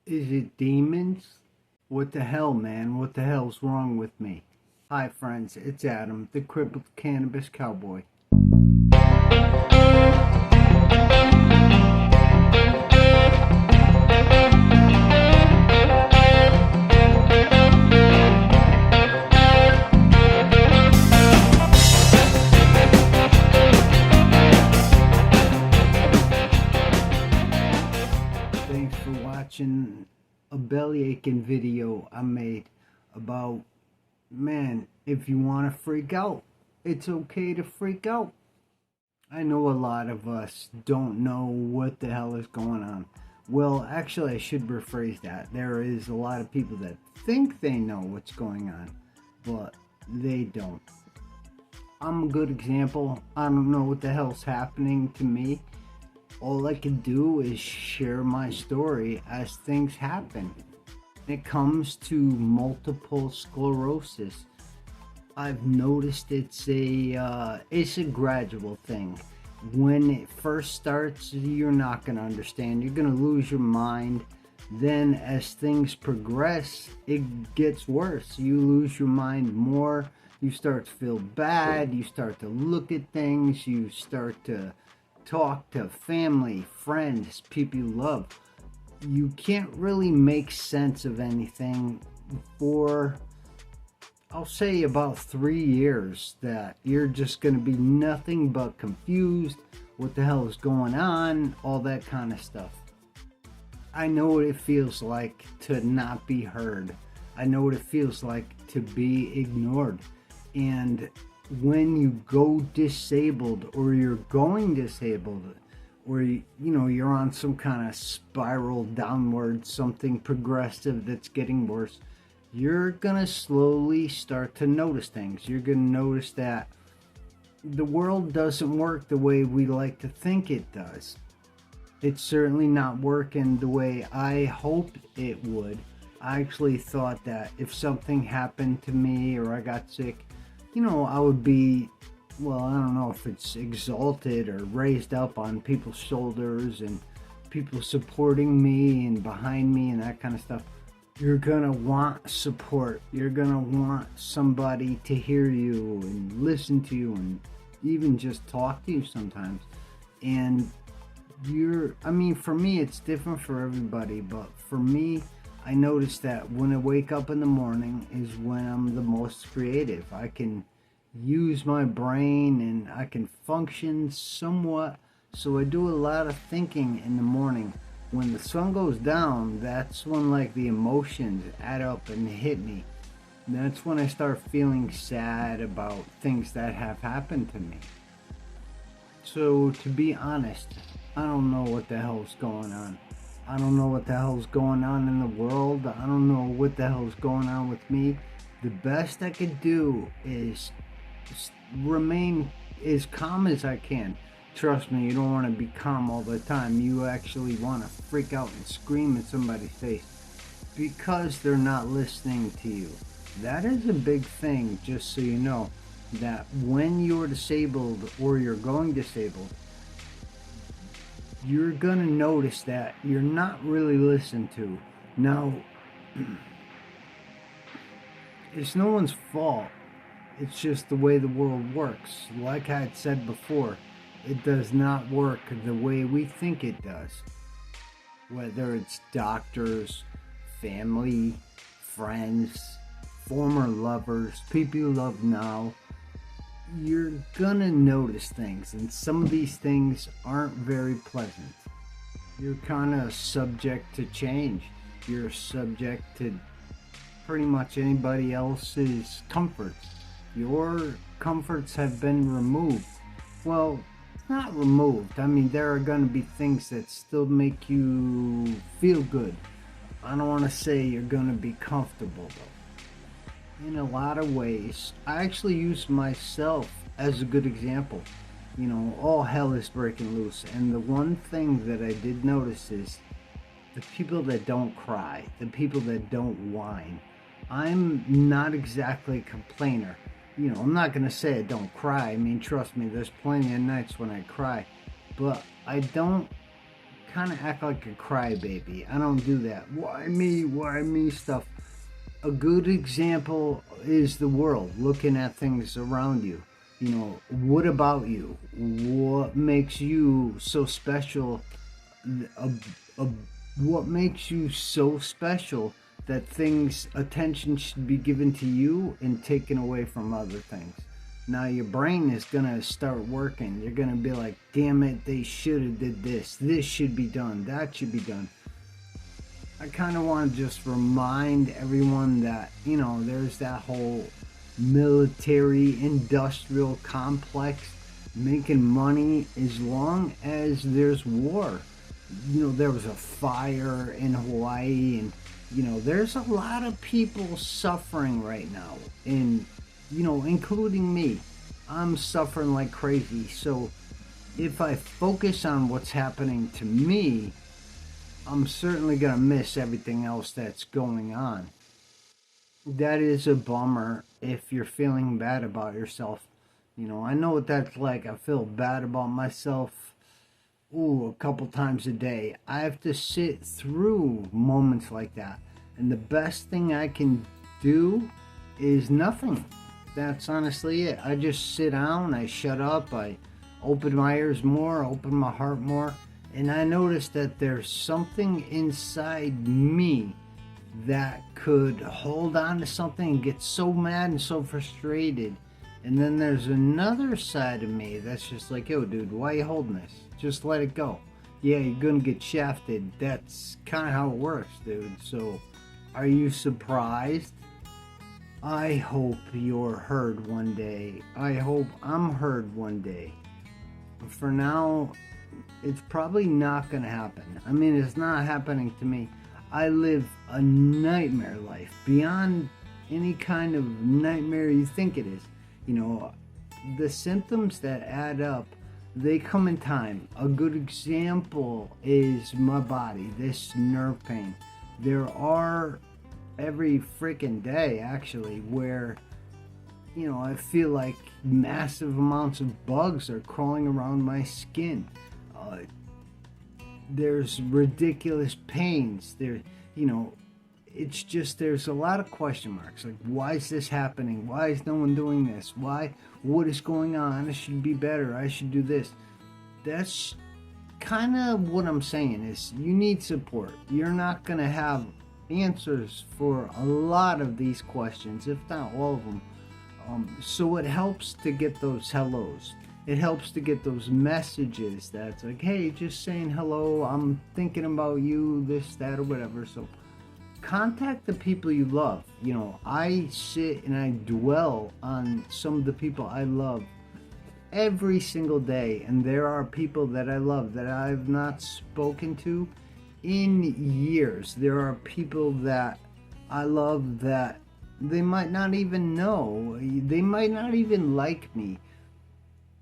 Is it demons? What the hell, man? What the hell's wrong with me? Hi, friends. It's Adam, the crippled cannabis cowboy. Thanks for watching a belly aching video I made about, man, if you want to freak out, it's okay to freak out. I know a lot of us don't know what the hell is going on. Well, actually, I should rephrase that. There is a lot of people that think they know what's going on, but they don't. I'm a good example. I don't know what the hell's happening to me. All I can do is share my story as things happen. When it comes to multiple sclerosis, I've noticed it's a gradual thing. When it first starts, you're not going to understand. You're going to lose your mind. Then as things progress, it gets worse. You lose your mind more. You start to feel bad. You start to look at things. You start to talk to family, friends, people you love. You can't really make sense of anything for, I'll say, about 3 years. That you're just going to be nothing but confused. What the hell is going on? All that kind of stuff. I know what it feels like to not be heard. I know what it feels like to be ignored. And when you go disabled, or you're going disabled, or you're on some kind of spiral downward, something progressive that's getting worse, you're gonna slowly start to notice things. You're gonna notice that the world doesn't work the way we like to think it does. It's certainly not working the way I hoped it would. I actually thought that if something happened to me or I got sick, I would be, well, I don't know if it's exalted or raised up on people's shoulders and people supporting me and behind me and that kind of stuff. You're gonna want support. You're gonna want somebody to hear you and listen to you and even just talk to you sometimes. And for me, it's different for everybody, but for me, I notice that when I wake up in the morning is when I'm the most creative. I can use my brain and I can function somewhat. So I do a lot of thinking in the morning. When the sun goes down, that's when the emotions add up and hit me. That's when I start feeling sad about things that have happened to me. So to be honest, I don't know what the hell's going on. I don't know what the hell's going on in the world. I don't know what the hell's going on with me. The best I could do is remain as calm as I can. Trust me, you don't want to be calm all the time. You actually want to freak out and scream at somebody's face because they're not listening to you. That is a big thing, just so you know, that when you're disabled or you're going disabled, you're gonna notice that you're not really listened to. Now, it's no one's fault. It's just the way the world works. Like I had said before, it does not work the way we think it does. Whether it's doctors, family, friends, former lovers, people you love now, you're gonna notice things, and some of these things aren't very pleasant. You're kind of subject to change. You're subject to pretty much anybody else's comforts. Your comforts have been removed. Well, not removed. There are gonna be things that still make you feel good. I don't want to say you're gonna be comfortable though. In a lot of ways, I actually use myself as a good example. All hell is breaking loose, and the one thing that I did notice is the people that don't cry, the people that don't whine. I'm not exactly a complainer. I'm not gonna say I don't cry. Trust me, there's plenty of nights when I cry, but I don't kind of act like a crybaby. I don't do that. Why me? Why me stuff. A good example is the world, looking at things around you. You know, what about you? What makes you so special? A, a, what makes you so special that attention should be given to you and taken away from other things? Now your brain is gonna start working. You're gonna be like, damn it, they should have did this. This should be done. That should be done. I kind of want to just remind everyone that, you know, there's that whole military industrial complex making money as long as there's war. You know, there was a fire in Hawaii, and, you know, there's a lot of people suffering right now, and, you know, including me. I'm suffering like crazy. So if I focus on what's happening to me, I'm certainly going to miss everything else that's going on. That is a bummer if you're feeling bad about yourself. You know, I know what that's like. I feel bad about myself, a couple times a day. I have to sit through moments like that. And the best thing I can do is nothing. That's honestly it. I just sit down, I shut up, I open my ears more, open my heart more. And I noticed that there's something inside me that could hold on to something and get so mad and so frustrated. And then there's another side of me that's just like, yo, dude, why are you holding this? Just let it go. Yeah, you're gonna get shafted. That's kind of how it works, dude. So, are you surprised? I hope you're heard one day. I hope I'm heard one day. But for now, it's probably not going to happen. I mean, it's not happening to me. I live a nightmare life beyond any kind of nightmare you think it is. You know, the symptoms that add up, they come in time. A good example is my body, this nerve pain. There are every freaking day, actually, where, you know, I feel like massive amounts of bugs are crawling around my skin. There's ridiculous pains there. You know, it's just, there's a lot of question marks, like, why is this happening? Why is no one doing this? What is going on? I should be better. I should do this. That's kind of what I'm saying, is you need support. You're not going to have answers for a lot of these questions, if not all of them. So it helps to get those hellos. It helps to get those messages that's like, hey, just saying hello, I'm thinking about you, this, that, or whatever. So contact the people you love. You know, I sit and I dwell on some of the people I love every single day. And there are people that I love that I've not spoken to in years. There are people that I love that they might not even know. They might not even like me.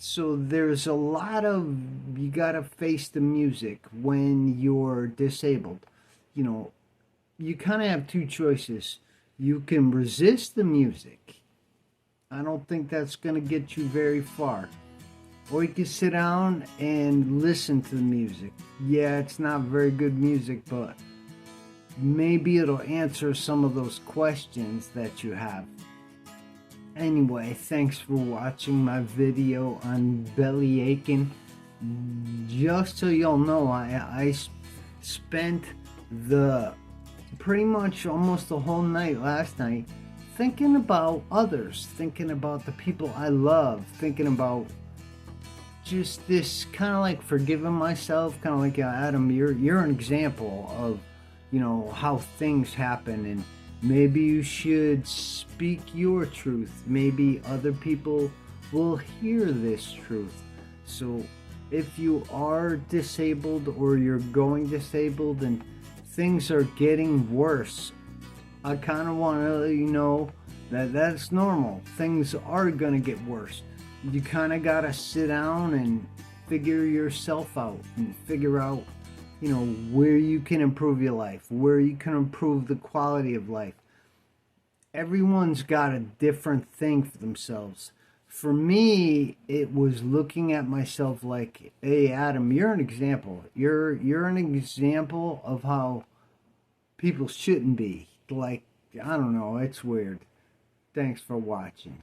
So there's a lot of, you gotta face the music when you're disabled. You know, you kind of have two choices. You can resist the music. I don't think that's gonna get you very far. Or you can sit down and listen to the music. Yeah, it's not very good music, but maybe it'll answer some of those questions that you have. Anyway, thanks for watching my video on belly aching. Just so y'all know, I spent pretty much almost the whole night last night thinking about others, thinking about the people I love, thinking about just this kind of like forgiving myself, kind of like, Adam, you're an example of, you know, how things happen, and maybe you should speak your truth. Maybe other people will hear this truth. So if you are disabled or you're going disabled and things are getting worse, I kind of want to let you know that that's normal. Things are going to get worse. You kind of got to sit down and figure yourself out and figure out, you know, where you can improve your life, where you can improve the quality of life. Everyone's got a different thing for themselves. For me, it was looking at myself like, hey, Adam, you're an example. You're an example of how people shouldn't be. Like, I don't know, it's weird. Thanks for watching.